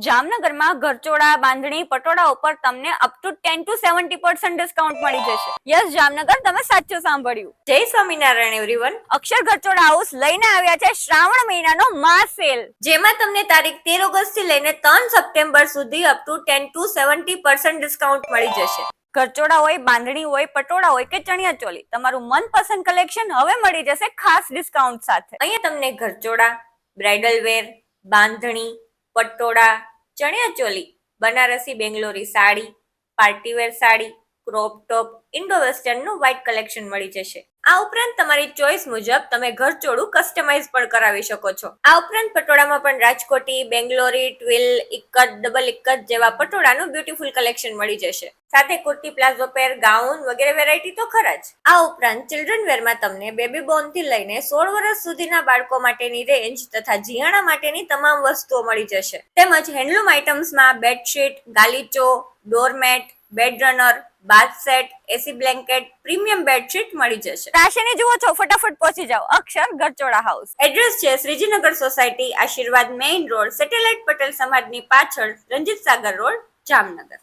જામનગરમાં ઘરચોળા, બાંધણી, પટોળા ઉપર તમને અપ ટુ 10 to 70% ડિસ્કાઉન્ટ મળી જશે. યસ જામનગર, તમે સાચું સાંભળ્યું. જય સ્વામિનારાયણ એવરીવન. અક્ષર ઘરચોળા હાઉસ લઈને આવ્યા છે શ્રાવણ મહિનાનો માસ સેલ, જેમાં તમને તારીખ 13 ઓગસ્ટ થી લઈને 3 સપ્ટેમ્બર સુધી અપ ટુ 10 to 70% ડિસ્કાઉન્ટ મળી જશે. ઘરચોળા હોય, બાંધણી હોય, પટોળા હોય કે ચણિયા ચોલી, તમારું મનપસંદ કલેક્શન હવે મળી જશે ખાસ ડિસ્કાઉન્ટ સાથે. અહીંયા તમને ઘરચોળા, બ્રાઇડલ વેર, બાંધણી, પટોળા, ચણિયા ચોલી, બનારસી બેંગ્લોરી sari, partywear sari, crop top, Indo western નું વ્હાઇટ કલેક્શન મળી જશે. આ ઉપરાંત તમારી ચોઈસ મુજબ તમે ઘરચોળું કસ્ટમાઇઝ પણ કરાવી શકો છો. આ ઉપરાંત પટોળામાં પણ રાજકોટી, બેંગ્લોરી, ટ્વિલ, ઇક્કત, ડબલ ઇક્કત જેવા પટોળાનું બ્યુટીફુલ કલેક્શન મળી જશે. સાથે કુર્તી, પ્લાઝો પેર, ગાઉન વગેરે વેરાયટી તો ખરા જ. આ ઉપરાંત ચિલ્ડ્રન વેરમાં તમને બેબી બોર્ન થી લઈને 16 વર્ષ સુધીના બાળકો માટેની રેન્જ તથા જીયાણા માટેની તમામ વસ્તુઓ મળી જશે. તેમજ હેન્ડલૂમ આઇટમ્સમાં બેડશીટ, ગાલીચો, doormat, bed runner, bath set, AC blanket, premium bedsheet મળી જશે. રાશિની જુઓ છો, ફટાફટ પહોંચી જાઓ અક્ષર ઘરચોળા હાઉસ. એડ્રેસ છે શ્રીજીનગર સોસાયટી, આશીર્વાદ મેઇન રોડ, સેટેલાઇટ પટેલ સમાજની પાછળ, રંજીત સાગર રોડ, જામનગર.